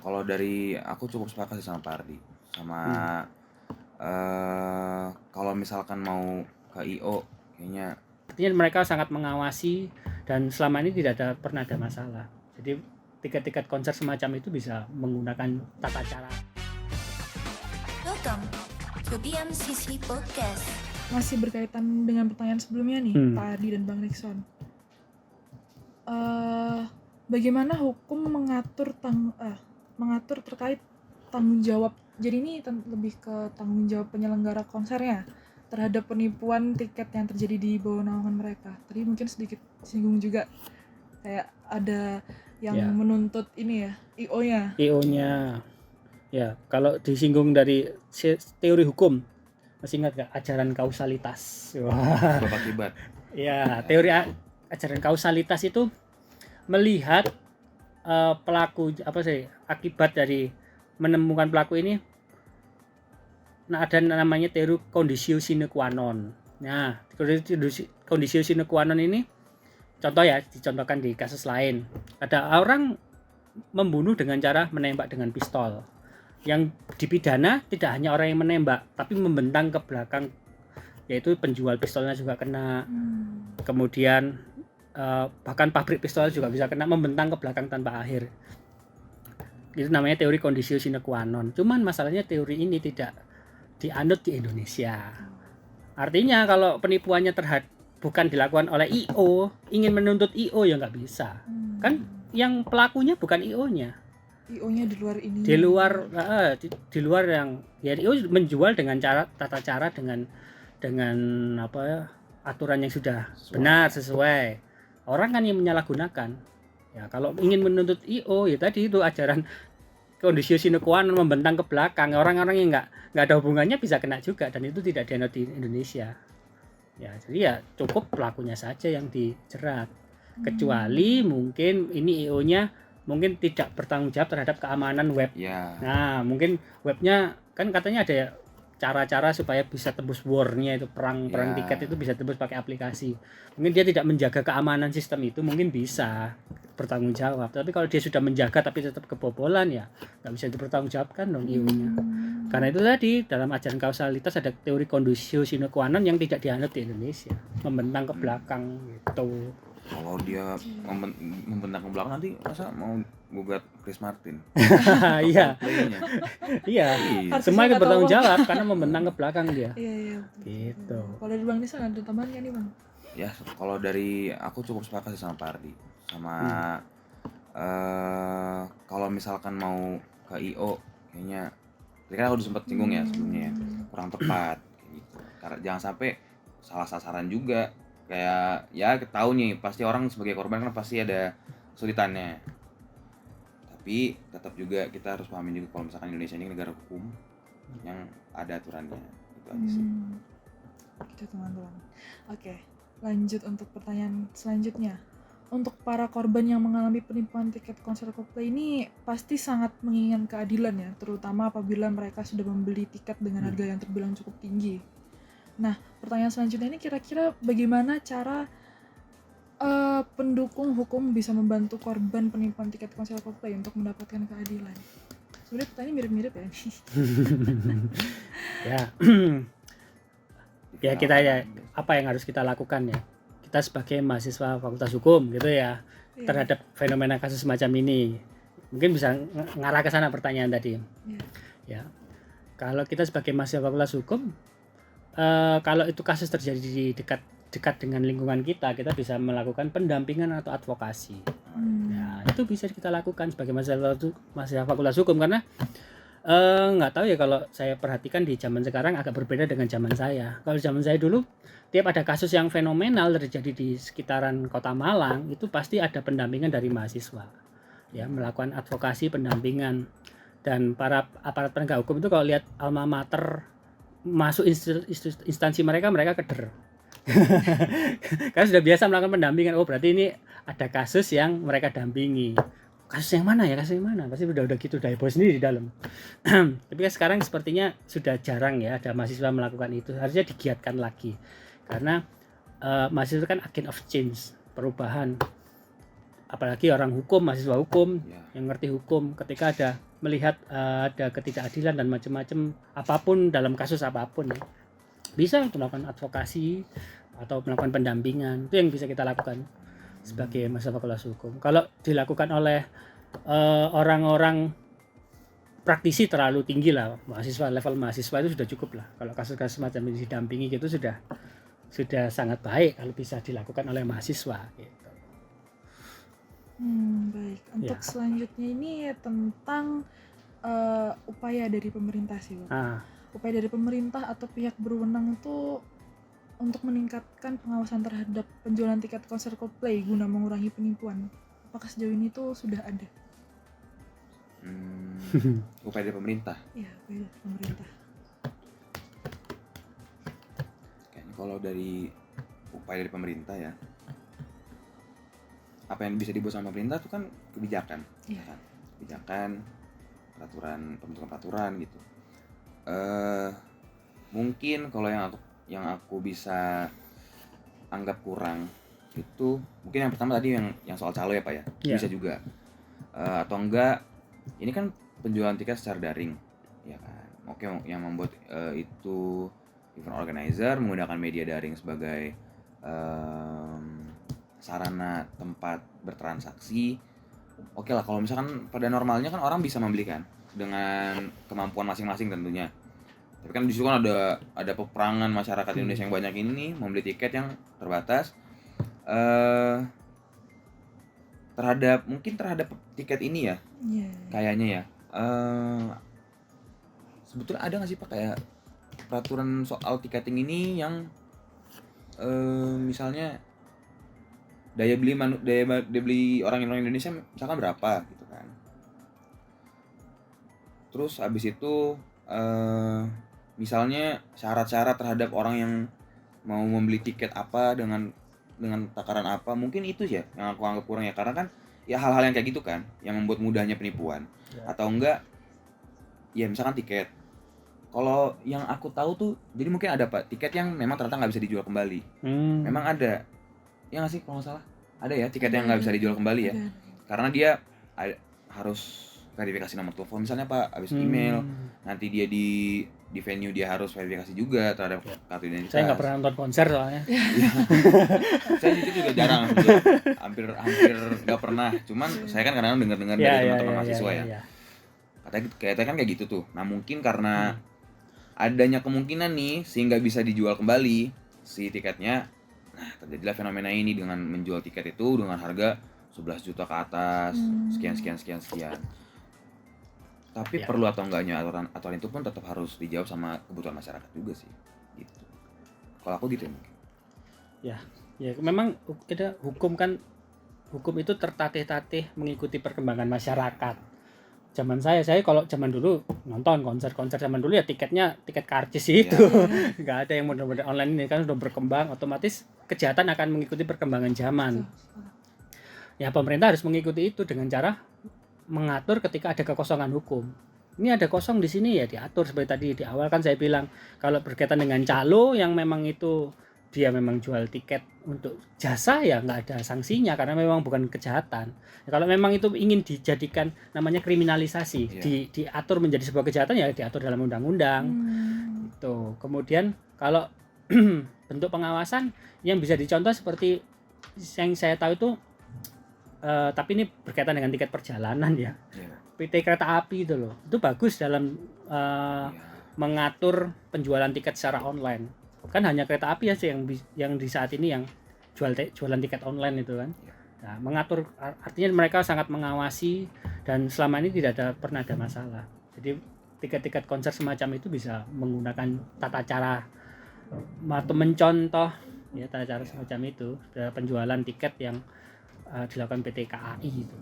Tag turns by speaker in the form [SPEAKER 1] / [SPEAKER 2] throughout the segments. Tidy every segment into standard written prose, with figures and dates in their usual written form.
[SPEAKER 1] kalau dari aku cukup sepakat sih sama Pak Ardi. Sama kalau misalkan mau ke IO kayaknya
[SPEAKER 2] Artinya mereka sangat mengawasi dan selama ini pernah ada masalah. Jadi tiket-tiket konser semacam itu bisa menggunakan tata cara.
[SPEAKER 3] Welcome to BMCC Podcast.
[SPEAKER 4] Masih berkaitan dengan pertanyaan sebelumnya nih, Pak Ardi dan Bang Nixon. Bagaimana hukum mengatur terkait tanggung jawab? Jadi ini lebih ke tanggung jawab penyelenggara konsernya terhadap penipuan tiket yang terjadi di bawah naungan mereka. Tadi mungkin sedikit singgung juga, kayak ada yang menuntut ini ya, IO-nya.
[SPEAKER 2] Ya, kalau disinggung dari teori hukum, masih ingat gak ajaran kausalitas? Wah.
[SPEAKER 1] sebab akibat.
[SPEAKER 2] Ya, teori ajaran kausalitas itu melihat akibat dari menemukan pelaku ini. Nah, ada namanya teori conditio sine qua non. Nah, conditio sine qua non ini dicontohkan di kasus lain. Ada orang membunuh dengan cara menembak dengan pistol. Yang dipidana tidak hanya orang yang menembak, tapi membentang ke belakang, yaitu penjual pistolnya juga kena. Kemudian bahkan pabrik pistol juga bisa kena, membentang ke belakang tanpa akhir. Itu namanya teori conditio sine qua non. Cuman masalahnya teori ini tidak dianut di Indonesia. Artinya kalau penipuannya bukan dilakukan oleh IO, ingin menuntut IO ya nggak bisa. Kan yang pelakunya bukan IO-nya.
[SPEAKER 4] IO-nya di luar ini.
[SPEAKER 2] Di luar yang ya IO menjual dengan tata cara dengan aturan yang sudah benar, sesuai. Orang kan yang menyalahgunakan. Ya kalau ingin menuntut IO ya tadi itu ajaran conditio sine qua non, membentang ke belakang. Orang-orang yang nggak ada hubungannya bisa kena juga, dan itu tidak dianut di Indonesia. Ya, jadi ya cukup pelakunya saja yang dijerat. Kecuali mungkin ini IO-nya mungkin tidak bertanggung jawab terhadap keamanan web.
[SPEAKER 1] Ya.
[SPEAKER 2] Nah, mungkin webnya kan katanya ada cara-cara supaya bisa tembus war-nya, itu perang tiket itu bisa tembus pakai aplikasi. Mungkin dia tidak menjaga keamanan sistem itu, mungkin bisa bertanggung jawab. Tapi kalau dia sudah menjaga tapi tetap kebobolan, ya nggak bisa dipertanggungjawabkan dong IO-nya. Karena itu tadi dalam ajaran kausalitas ada teori conditio sine qua non yang tidak dianut di Indonesia, membentang ke belakang gitu.
[SPEAKER 1] Kalau dia membentang ke belakang nanti masa mau gugat Chris Martin?
[SPEAKER 2] Iya. Iya. Semua itu bertanggung jawab karena membentang ke belakang dia.
[SPEAKER 4] Iya.
[SPEAKER 2] Gitu.
[SPEAKER 4] Kalau dari Bang Nisa ada tambahan kan nih Bang?
[SPEAKER 1] Ya, kalau dari aku cukup sepakat sih sama Pak Ardi. Sama kalau misalkan mau ke IO kayaknya tadi kan aku udah sempat singgung ya sebelumnya, kurang tepat gitu. Karena jangan sampai salah sasaran juga. Kayak ya tahu nih pasti orang sebagai korban kan pasti ada kesulitannya, tapi tetap juga kita harus pahami juga kalau misalkan Indonesia ini negara hukum yang ada aturannya, itu aja sih.
[SPEAKER 4] Gitu teman-teman. Oke, lanjut untuk pertanyaan selanjutnya. Untuk para korban yang mengalami penipuan tiket konser Coldplay ini pasti sangat menginginkan keadilan ya, terutama apabila mereka sudah membeli tiket dengan harga yang terbilang cukup tinggi. Nah, pertanyaan selanjutnya ini kira-kira bagaimana cara pendukung hukum bisa membantu korban penipuan tiket konser Coldplay untuk mendapatkan keadilan? Sebenarnya pertanyaan mirip-mirip ya.
[SPEAKER 2] Ya kita ya apa yang harus kita lakukan ya? Kita sebagai mahasiswa Fakultas Hukum gitu ya, terhadap fenomena kasus semacam ini. Mungkin bisa ngarah ke sana pertanyaan tadi. Ya. Kalau kita sebagai mahasiswa Fakultas Hukum, kalau itu kasus terjadi di dekat dengan lingkungan kita bisa melakukan pendampingan atau advokasi. Ya, itu bisa kita lakukan sebagai mahasiswa Fakultas Hukum, karena nggak tahu ya, kalau saya perhatikan di zaman sekarang agak berbeda dengan zaman saya. Kalau zaman saya dulu, tiap ada kasus yang fenomenal terjadi di sekitaran Kota Malang, itu pasti ada pendampingan dari mahasiswa. Ya, melakukan advokasi, pendampingan. Dan para aparat penegak hukum itu kalau lihat alma mater masuk instansi mereka keder. Karena sudah biasa melakukan pendampingan. Oh, berarti ini ada kasus yang mereka dampingi. Kasus yang mana? Pasti udah gitu, udah heboh sendiri di dalam. Tapi kan sekarang sepertinya sudah jarang ya ada mahasiswa melakukan itu. Harusnya digiatkan lagi. Karena mahasiswa kan agent of change, perubahan. apalagi orang hukum, mahasiswa hukum
[SPEAKER 1] Ya.
[SPEAKER 2] yang ngerti hukum, ketika ada melihat ada ketidakadilan dan macam-macam apapun dalam kasus apapun ya, bisa melakukan advokasi atau melakukan pendampingan. Itu yang bisa kita lakukan sebagai mahasiswa fakultas hukum. Kalau dilakukan oleh orang-orang praktisi terlalu tinggi lah, mahasiswa level mahasiswa itu sudah cukup lah. Kalau kasus-kasus semacam ini didampingi gitu sudah sangat baik kalau bisa dilakukan oleh mahasiswa gitu.
[SPEAKER 4] Baik. Untuk selanjutnya ini tentang upaya dari pemerintah sih, Bang. Upaya dari pemerintah atau pihak berwenang itu untuk meningkatkan pengawasan terhadap penjualan tiket konser Coldplay guna mengurangi penipuan. Apakah sejauh ini tuh sudah ada?
[SPEAKER 1] Upaya dari pemerintah.
[SPEAKER 4] Iya, upaya dari pemerintah.
[SPEAKER 1] Kayaknya kalau dari upaya dari pemerintah ya, apa yang bisa dibuat sama pemerintah itu kan kebijakan,
[SPEAKER 4] Iya.
[SPEAKER 1] kan? Kebijakan, pembentukan peraturan gitu. Mungkin kalau yang aku bisa anggap kurang itu mungkin yang pertama tadi yang soal calo ya Pak ya, bisa juga. Atau enggak, ini kan penjualan tiket secara daring, ya kan. Oke, yang membuat itu event organizer menggunakan media daring sebagai sarana tempat bertransaksi. Oke lah, kalau misalkan pada normalnya kan orang bisa membeli kan dengan kemampuan masing-masing tentunya. Tapi kan di situ kan ada peperangan masyarakat Indonesia yang banyak ini membeli tiket yang terbatas terhadap tiket ini ya. Kayaknya ya. Sebetulnya ada nggak sih Pak kayak peraturan soal tiketing ini yang misalnya daya beli orang Indonesia misalkan berapa gitu kan. Terus habis itu misalnya syarat-syarat terhadap orang yang mau membeli tiket apa dengan takaran apa, mungkin itu ya yang aku anggap kurang ya, karena kan ya hal-hal yang kayak gitu kan yang membuat mudahnya penipuan. Atau enggak ya misalkan tiket, kalau yang aku tahu tuh jadi mungkin ada Pak tiket yang memang ternyata nggak bisa dijual kembali. Memang ada ya nggak sih kalau nggak salah ada ya tiket yang nggak bisa dijual kembali ya, karena dia harus verifikasi nomor telepon misalnya Pak, habis email nanti dia di venue dia harus verifikasi juga terhadap kartu identitas.
[SPEAKER 2] Saya nggak pernah nonton konser soalnya.
[SPEAKER 1] Saya jujur juga jarang, hampir nggak pernah. Cuman saya kan kadang dengar dari teman-teman mahasiswa ya. Katanya kan kayak gitu tuh. Nah mungkin karena adanya kemungkinan nih sehingga bisa dijual kembali si tiketnya. Nah terjadilah fenomena ini dengan menjual tiket itu dengan harga 11 juta ke atas, sekian. Tapi perlu atau enggaknya aturan itu pun tetap harus dijawab sama kebutuhan masyarakat juga sih. Gitu. Kalau aku gitu ya mungkin.
[SPEAKER 2] Ya memang hukum itu tertatih-tatih mengikuti perkembangan masyarakat. Zaman saya kalau zaman dulu nonton konser zaman dulu ya tiket karcis itu. Nggak ada yang model-model online ini kan sudah berkembang, otomatis kejahatan akan mengikuti perkembangan zaman. Ya pemerintah harus mengikuti itu dengan cara mengatur ketika ada kekosongan hukum. Ini ada kosong di sini ya diatur, seperti tadi di awal kan saya bilang kalau berkaitan dengan calo yang memang itu dia memang jual tiket untuk jasa ya nggak ada sanksinya karena memang bukan kejahatan. Ya, kalau memang itu ingin dijadikan namanya kriminalisasi, diatur menjadi sebuah kejahatan ya diatur dalam undang-undang. Itu. Kemudian kalau bentuk pengawasan yang bisa dicontoh seperti yang saya tahu itu tapi ini berkaitan dengan tiket perjalanan ya. PT Kereta Api itu loh. Itu bagus dalam mengatur penjualan tiket secara online. Kan hanya kereta api aja yang di saat ini yang jualan tiket online itu kan. Nah, mengatur artinya mereka sangat mengawasi dan selama ini pernah ada masalah. Jadi tiket-tiket konser semacam itu bisa menggunakan tata cara atau mencontoh ya tata cara semacam itu penjualan tiket yang dilakukan PT KAI itu.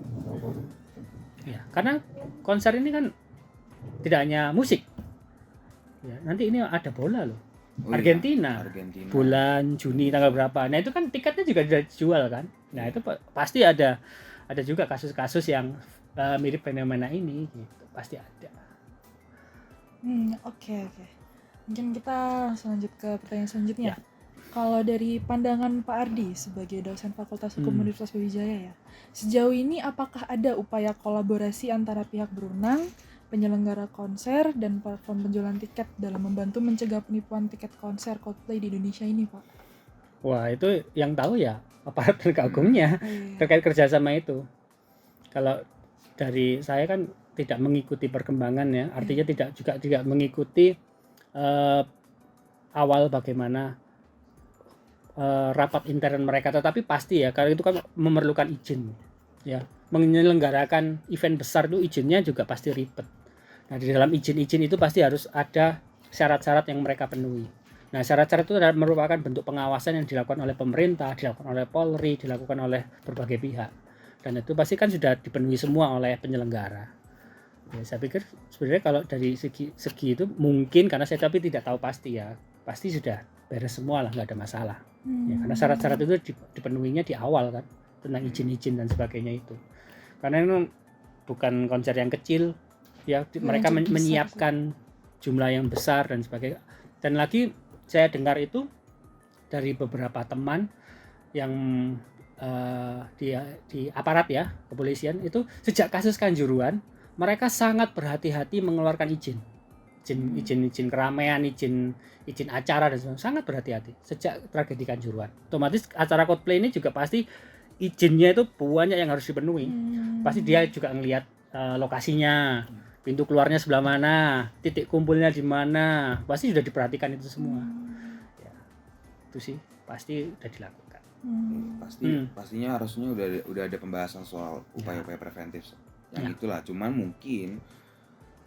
[SPEAKER 2] Ya, karena konser ini kan tidak hanya musik. Ya, nanti ini ada bola loh. Argentina. Bulan Juni tanggal berapa. Nah, itu kan tiketnya juga dijual kan. Nah, itu pasti ada juga kasus-kasus yang mirip fenomena ini gitu. Pasti ada.
[SPEAKER 4] Oke. Mungkin kita lanjut ke pertanyaan selanjutnya. Kalau dari pandangan Pak Ardi sebagai dosen Fakultas Hukum
[SPEAKER 2] Hmm.
[SPEAKER 4] Universitas Brawijaya ya, sejauh ini apakah ada upaya kolaborasi antara pihak berwenang, penyelenggara konser, dan platform penjualan tiket dalam membantu mencegah penipuan tiket konser Coldplay di Indonesia ini, Pak?
[SPEAKER 2] Wah, itu yang tahu ya aparat penegak hukumnya
[SPEAKER 4] Oh, iya.
[SPEAKER 2] terkait kerjasama itu. Kalau dari saya kan tidak mengikuti perkembangan ya, artinya tidak mengikuti awal bagaimana rapat intern mereka, tetapi pasti ya kalau itu kan memerlukan izin ya, menyelenggarakan event besar itu izinnya juga pasti ribet. Nah, di dalam izin-izin itu pasti harus ada syarat-syarat yang mereka penuhi. Nah, syarat-syarat itu adalah merupakan bentuk pengawasan yang dilakukan oleh pemerintah, dilakukan oleh Polri, dilakukan oleh berbagai pihak, dan itu pasti kan sudah dipenuhi semua oleh penyelenggara. Ya, saya pikir sebenarnya kalau dari segi itu mungkin, karena saya tapi tidak tahu pasti ya, pasti sudah beres semua lah, nggak ada masalah. Ya, karena syarat-syarat itu dipenuhinya di awal kan, tentang izin-izin dan sebagainya itu. Karena ini bukan konser yang kecil ya, mereka
[SPEAKER 4] Yang besar,
[SPEAKER 2] menyiapkan jumlah yang besar dan sebagainya. Dan lagi saya dengar itu dari beberapa teman yang di aparat ya, kepolisian itu, sejak kasus Kanjuruhan mereka sangat berhati-hati mengeluarkan izin keramaian, izin acara dan sebagainya, sangat berhati-hati sejak tragedi Kanjuruhan. Otomatis acara Coldplay ini juga pasti izinnya itu banyak yang harus dipenuhi. Pasti dia juga ngelihat lokasinya, pintu keluarnya sebelah mana, titik kumpulnya di mana, pasti sudah diperhatikan itu semua. Ya, itu sih pasti sudah dilakukan.
[SPEAKER 1] Pastinya harusnya udah ada pembahasan soal upaya-upaya preventif yang itulah. Cuman mungkin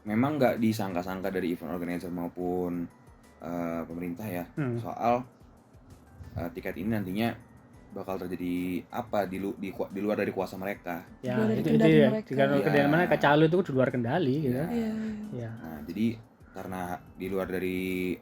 [SPEAKER 1] memang nggak disangka-sangka dari event organizer maupun pemerintah ya, soal tiket ini nantinya bakal terjadi apa di luar dari kuasa mereka.
[SPEAKER 2] Ya,
[SPEAKER 4] Di luar dari
[SPEAKER 2] itu
[SPEAKER 4] kendali
[SPEAKER 2] ya.
[SPEAKER 4] mereka.
[SPEAKER 2] Di kendali mana Calo itu di luar kendali gitu.
[SPEAKER 4] Iya.
[SPEAKER 2] Ya.
[SPEAKER 1] Nah, jadi karena di luar dari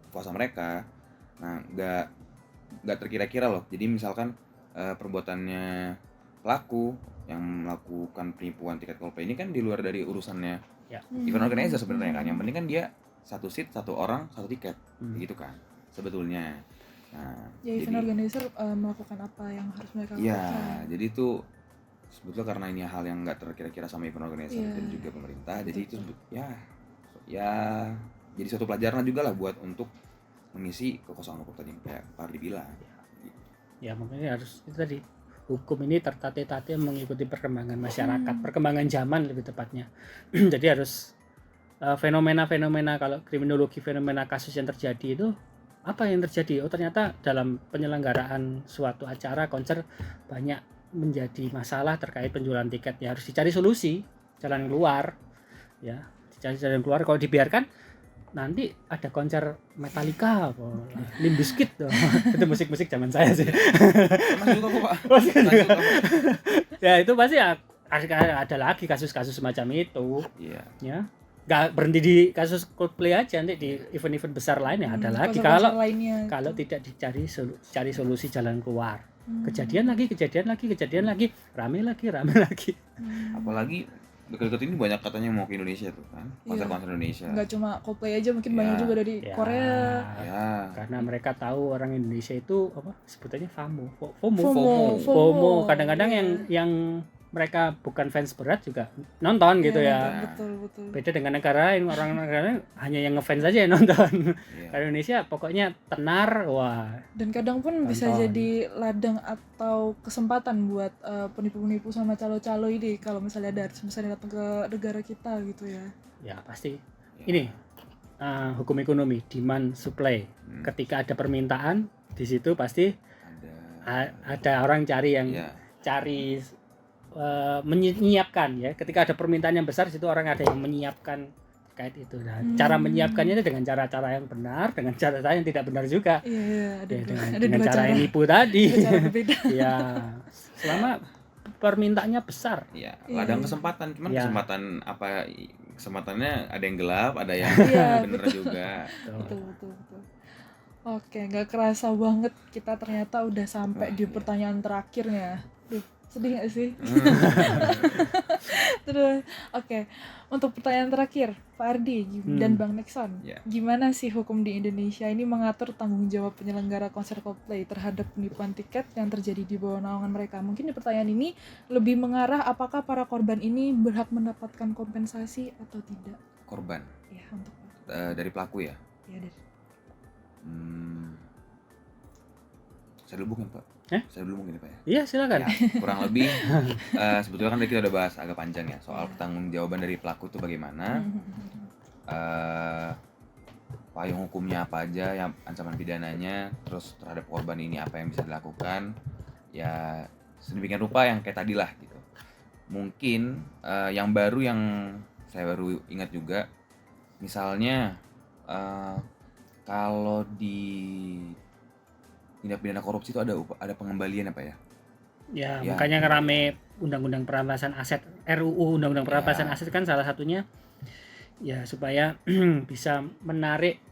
[SPEAKER 1] kuasa mereka, nah nggak terkira-kira loh. Jadi misalkan perbuatannya pelaku yang melakukan penipuan tiket Coldplay ini kan di luar dari urusannya event organizer sebenarnya kan. Yang penting kan dia satu seat, satu orang, satu tiket, gitu kan sebetulnya. Nah,
[SPEAKER 4] Ya, event organizer melakukan apa yang harus mereka lakukan.
[SPEAKER 1] ya, jadi itu sebetulnya karena ini hal yang nggak terkira-kira sama event organizer dan juga pemerintah, jadi itu ya jadi suatu pelajaran juga lah buat untuk mengisi kekosongan hukum tadi yang kayak Pak Ardi bilang.
[SPEAKER 2] Ya, makanya harus itu tadi, hukum ini tertatih-tatih mengikuti perkembangan masyarakat, perkembangan zaman lebih tepatnya. Jadi harus fenomena-fenomena, kalau kriminologi fenomena kasus yang terjadi itu apa yang terjadi? Oh, ternyata dalam penyelenggaraan suatu acara konser banyak menjadi masalah terkait penjualan tiket. Ya harus dicari solusi, jalan keluar. Ya, dicari jalan keluar. Kalau dibiarkan nanti ada konser Metallica, Limp Bizkit tuh. Itu musik-musik zaman saya sih.
[SPEAKER 1] Masih suka kok, Pak.
[SPEAKER 2] Masih
[SPEAKER 1] Masih suka, Pak.
[SPEAKER 2] Ya itu pasti ada lagi kasus-kasus semacam itu.
[SPEAKER 1] Iya.
[SPEAKER 2] Ya, nggak berhenti di kasus Coldplay aja, nanti di event-event besar lainnya ada lagi
[SPEAKER 4] konser-konser
[SPEAKER 2] kalau tidak cari solusi jalan keluar. Kejadian lagi, rame lagi.
[SPEAKER 1] Apalagi dekat-dekat ini banyak katanya mau ke Indonesia tuh kan, konser-konser Indonesia.
[SPEAKER 4] Nggak cuma Coldplay aja, mungkin banyak juga dari Korea.
[SPEAKER 1] Ya.
[SPEAKER 2] Karena mereka tahu orang Indonesia itu apa sebutannya FOMO. Kadang-kadang yang mereka bukan fans berat juga nonton gitu ya.
[SPEAKER 4] Betul.
[SPEAKER 2] Beda dengan negara yang orang-orang hanya yang ngefans aja yang nonton. Kalau Indonesia pokoknya tenar, wah.
[SPEAKER 4] Dan kadang pun bisa jadi ladang atau kesempatan buat penipu-penipu sama calo-calo ini kalau misalnya ada artis misalnya datang ke negara kita gitu ya.
[SPEAKER 2] Ya pasti. Ini hukum ekonomi, demand supply. Ketika ada permintaan, di situ pasti ada orang cari yang cari menyiapkan ya. Ketika ada permintaan yang besar, situ orang ada yang menyiapkan terkait itu. Nah, cara menyiapkannya itu dengan cara-cara yang benar, dengan cara-cara yang tidak benar juga.
[SPEAKER 4] Iya,
[SPEAKER 2] dengan cara yang nipu tadi.
[SPEAKER 4] Cara berbeda.
[SPEAKER 2] Ya, selama permintaannya besar.
[SPEAKER 1] Iya, ladang kesempatan, cuman kesempatannya ada yang gelap, ada yang bener juga.
[SPEAKER 4] Betul. Oke, nggak kerasa banget kita ternyata udah sampai di pertanyaan terakhirnya. Sedih gak sih? Terus, oke. Untuk pertanyaan terakhir, Pak Ardi dan Bang Nixon,
[SPEAKER 1] Ya.
[SPEAKER 4] gimana sih hukum di Indonesia ini mengatur tanggung jawab penyelenggara konser Coldplay terhadap penipuan tiket yang terjadi di bawah naungan mereka? Mungkin di pertanyaan ini lebih mengarah apakah para korban ini berhak mendapatkan kompensasi atau tidak?
[SPEAKER 1] Korban
[SPEAKER 4] Ya, untuk
[SPEAKER 1] dari pelaku ya.
[SPEAKER 4] ya dari
[SPEAKER 1] Saya dulu mungkin Pak. Saya dulu mungkin Pak ya.
[SPEAKER 2] Iya, silakan.
[SPEAKER 1] Ya, kurang lebih sebetulnya kan tadi kita udah bahas agak panjang ya soal pertanggungjawaban dari pelaku itu bagaimana, payung hukumnya apa aja, yang ancaman pidananya, terus terhadap korban ini apa yang bisa dilakukan, ya sedemikian rupa yang kayak tadi lah gitu. Mungkin yang baru yang saya baru ingat juga, misalnya kalau di tindak pidana korupsi itu ada pengembalian apa ya?
[SPEAKER 2] Ya,
[SPEAKER 1] Ya.
[SPEAKER 2] makanya ngerame undang-undang perampasan aset, RUU undang-undang perampasan aset kan salah satunya ya supaya bisa menarik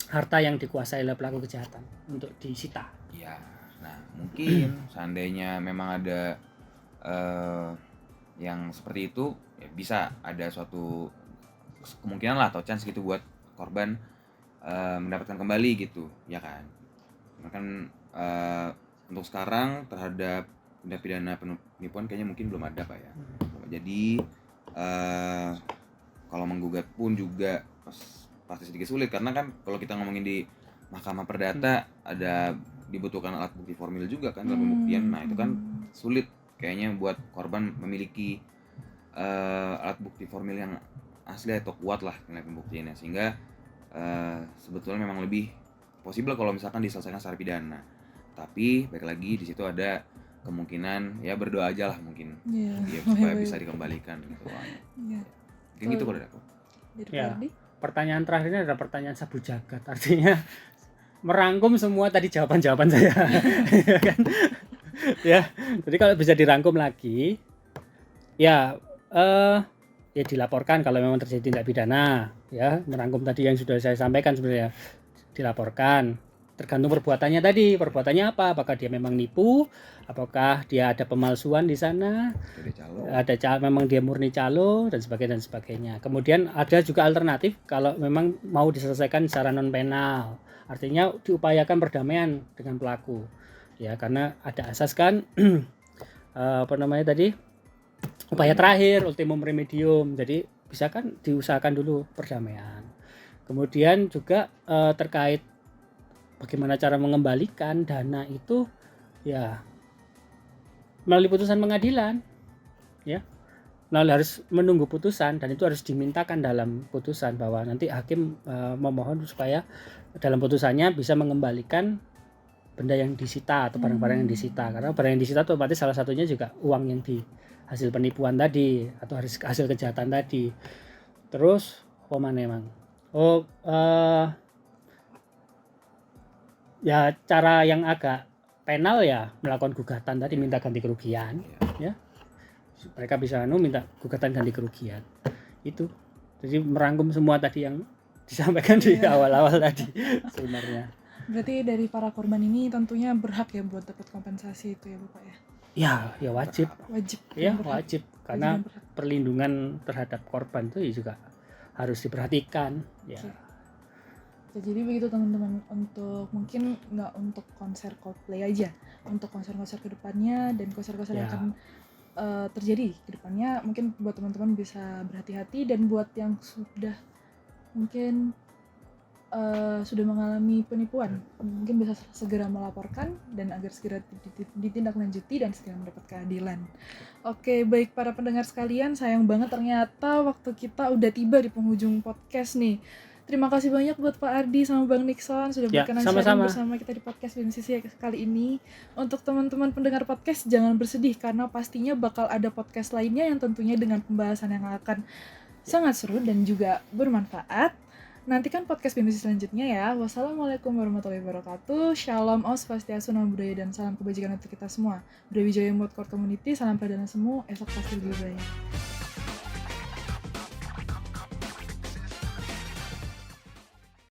[SPEAKER 2] harta yang dikuasai oleh pelaku kejahatan untuk disita.
[SPEAKER 1] Ya, nah mungkin seandainya memang ada yang seperti itu, ya bisa ada suatu kemungkinan lah atau chance gitu buat korban mendapatkan kembali gitu, ya kan? Kan untuk sekarang terhadap tindak pidana penipuan kayaknya mungkin belum ada Pak ya. Jadi kalau menggugat pun juga pasti sedikit sulit karena kan kalau kita ngomongin di Mahkamah Perdata ada dibutuhkan alat bukti formil juga kan dalam pembuktian. Nah itu kan sulit kayaknya buat korban memiliki alat bukti formil yang asli atau kuat lah nilai pembuktiannya, sehingga sebetulnya memang lebih possible kalau misalkan diselesaikan secara pidana. Tapi baik lagi di situ ada kemungkinan ya berdoa aja lah mungkin ya, supaya bisa dikembalikan gitu.
[SPEAKER 4] Ya.
[SPEAKER 1] Mungkin gitu kalau dari aku.
[SPEAKER 4] Dari
[SPEAKER 2] Ya.
[SPEAKER 4] Pak Ardi?
[SPEAKER 2] Pertanyaan terakhirnya adalah pertanyaan sabu jagat, artinya merangkum semua tadi jawaban-jawaban saya. Ya kan? Ya, jadi kalau bisa dirangkum lagi, ya ya dilaporkan kalau memang terjadi tindak pidana, ya merangkum tadi yang sudah saya sampaikan sebenarnya, dilaporkan. Tergantung perbuatannya tadi, perbuatannya apa? Apakah dia memang nipu? Apakah dia ada pemalsuan di sana? Memang dia murni calo dan sebagainya. Kemudian ada juga alternatif kalau memang mau diselesaikan secara non penal, artinya diupayakan perdamaian dengan pelaku. Ya, karena ada asas kan apa namanya tadi? Upaya terakhir, ultimum remedium. Jadi bisa kan diusahakan dulu perdamaian. Kemudian juga terkait bagaimana cara mengembalikan dana itu ya melalui putusan pengadilan, ya harus menunggu putusan dan itu harus dimintakan dalam putusan bahwa nanti hakim memohon supaya dalam putusannya bisa mengembalikan benda yang disita atau barang-barang yang disita, karena barang yang disita itu otomatis salah satunya juga uang yang di hasil penipuan tadi atau hasil kejahatan tadi. Terus mana emang ya cara yang agak penal ya melakukan gugatan tadi, minta ganti kerugian, ya mereka bisa minta gugatan ganti kerugian itu. Jadi merangkum semua tadi yang disampaikan di awal-awal tadi sebenarnya.
[SPEAKER 4] Berarti dari para korban ini tentunya berhak ya buat dapat kompensasi itu ya Bapak ya?
[SPEAKER 2] Ya wajib. Ya wajib karena perlindungan terhadap korban itu juga harus diperhatikan. Ya.
[SPEAKER 4] Jadi begitu teman-teman, untuk mungkin nggak untuk konser Coldplay aja, untuk konser-konser kedepannya dan konser-konser yang akan terjadi kedepannya, mungkin buat teman-teman bisa berhati-hati, dan buat yang sudah mungkin sudah mengalami penipuan mungkin bisa segera melaporkan dan agar segera ditindaklanjuti dan segera mendapat keadilan. Oke, baik para pendengar sekalian, sayang banget ternyata waktu kita udah tiba di penghujung podcast nih. Terima kasih banyak buat Pak Ardi sama Bang Nixon sudah berkenan sharing bersama kita di podcast BMCC kali ini. Untuk teman-teman pendengar podcast, jangan bersedih karena pastinya bakal ada podcast lainnya yang tentunya dengan pembahasan yang akan sangat seru dan juga bermanfaat. Nantikan podcast BMCC selanjutnya ya. Wassalamualaikum warahmatullahi wabarakatuh. Shalom, Om Swastiastu, Namo Buddhaya, dan salam kebajikan untuk kita semua. Brawijaya buat core community, salam pradana semua, esok pasti lebih baik.